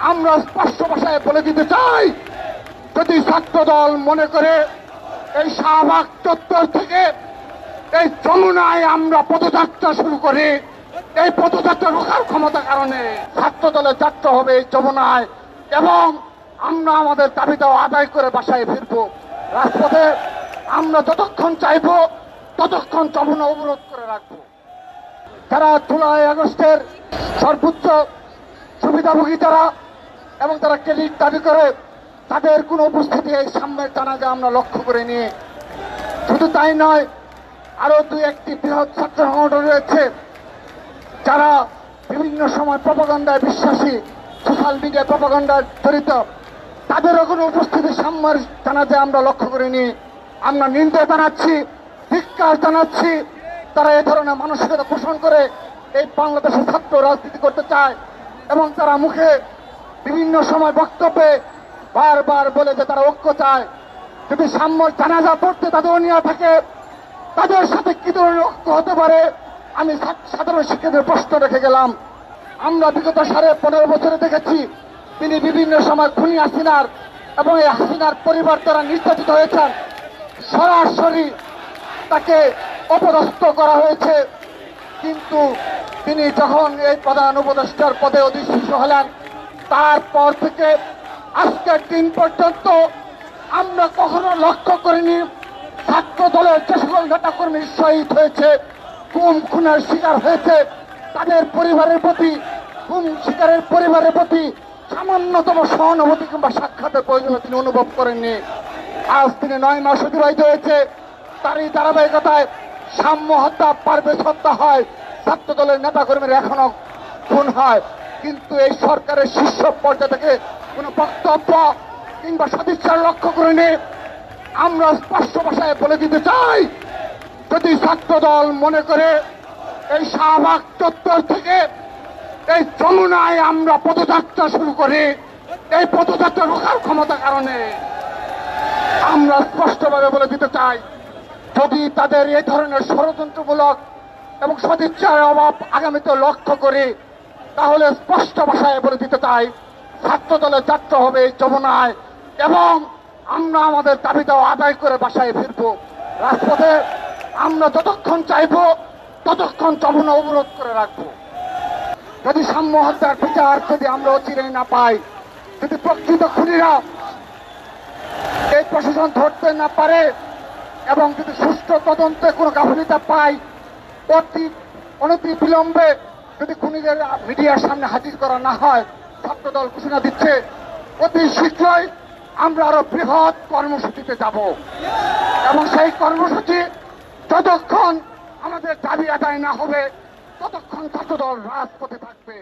আমরা স্পষ্ট ভাষায় বলে দিতে চাই, যদি ছাত্রদল মনে করে এই শাহবাগ চত্বর থেকে এই যমুনায় আমরা পদযাত্রা শুরু করি, এই পদযাত্রা রোখার ক্ষমতা কারণে ছাত্রদলের যাত্রা হবে এই যমুনায় এবং আমরা আমাদের দাবি দাওয়া আদায় করে বাসায় ফিরব। রাজপথে আমরা যতক্ষণ চাইব ততক্ষণ যমুনা অবরোধ করে রাখবো। যারা জুলাই আগস্টের সর্বোচ্চ সুবিধাভোগী যারা এবং তারা ক্রেডিট দাবি করে, তাদের কোনো উপস্থিতি এই সামনের জানাজা আমরা লক্ষ্য করে নিয়ে, শুধু তাই নয়, আরো দুই একটি বৃহৎ ছাত্র সংগঠন রয়েছে যারা বিভিন্ন সময় প্রপাগান্ডায় বিশ্বাসী, সোশ্যাল মিডিয়া প্রপাগান্ডায় জড়িত, তাদেরও কোনো উপস্থিতি সামনের জানাজা আমরা লক্ষ্য করে নিয়ে আমরা নিন্দা জানাচ্ছি, ধিক্কার জানাচ্ছি। তারা এ ধরনের মানসিকতা পোষণ করে এই বাংলাদেশের ছাত্র রাজনীতি করতে চায় এবং তারা মুখে বিভিন্ন সময় বক্তব্যে বারবার বলে যে তারা ঐক্য চায়। যদি সাম্যর জানাজা পড়তে তাদের অনিয়া থাকে, তাদের সাথে কি ধরনের ঐক্য হতে পারে? আমি সাধারণ শিক্ষার্থীদের প্রশ্ন রেখে গেলাম। আমরা বিগত 15.5 বছরে দেখেছি তিনি বিভিন্ন সময় খুনি হাসিনার এবং এই হাসিনার পরিবার দ্বারা নির্যাতিত হয়েছেন, সরাসরি তাকে অপদস্থ করা হয়েছে। কিন্তু তিনি যখন এই প্রধান উপদেষ্টার পদে অধিষ্ঠিত হলেন, তারপর থেকে আজকের দিন পর্যন্ত আমরা কখনো লক্ষ্য করিনি ছাত্র দলের যে সকল নেতাকর্মী শহীদ হয়েছে, গুম খুনের শিকার হয়েছে, তাদের পরিবারের প্রতি, গুম শিকারের পরিবারের প্রতি সামান্যতম সহানুভূতি কিংবা সাক্ষাতের প্রয়োজন তিনি অনুভব করেননি। আজ তিনি 9 মাস অতিবাহিত হয়েছে, তারই ধারাবাহিকতায় সাম্য হত্যা, পারভেজ হত্যা হয়, ছাত্র দলের নেতাকর্মীরা এখনো খুন হয়, কিন্তু এই সরকারের শীর্ষ পর্যায়ে থেকে কোনো বক্তব্য কিংবা সদিচ্ছার লক্ষ্য করেনি। আমরা স্পষ্ট ভাষায় বলে দিতে চাই, যদি ছাত্র দল মনে করে এই শাহবাগ চত্বর থেকে এই যমুনায় আমরা পদযাত্রা শুরু করি, এই পদযাত্রা রোখার ক্ষমতা কারণে আমরা স্পষ্টভাবে বলে দিতে চাই, যদি তাদের এই ধরনের ষড়যন্ত্রমূলক এবং সদিচ্ছার অভাব আগামীতে লক্ষ্য করি, তাহলে স্পষ্ট ভাষায় বলে দিতে চাই ছাত্র দলের যাত্রা হবে এই যমুনায় এবং আমরা আমাদের দাবি দাওয়া আদায় করে বাসায় ফিরব। রাজপথে আমরা যতক্ষণ চাইব ততক্ষণ যমুনা অবরোধ করে রাখবো। যদি সাম্য হত্যার বিচার যদি আমরা অচিরে না পাই, যদি প্রকৃত খুনিরা এই প্রশাসন ধরতে না পারে এবং যদি সুষ্ঠু তদন্তে কোনো গাফিলতি পাই, অনতি বিলম্বে যদি খুনিদের মিডিয়ার সামনে হাজির করা না হয়, ছাত্রদল ঘোষণা দিচ্ছে অতি শীঘ্রই আমরা আরো বৃহৎ কর্মসূচিতে যাব এবং সেই কর্মসূচি যতক্ষণ আমাদের দাবি আদায় না হবে ততক্ষণ ছাত্রদল রাজপথে থাকবে।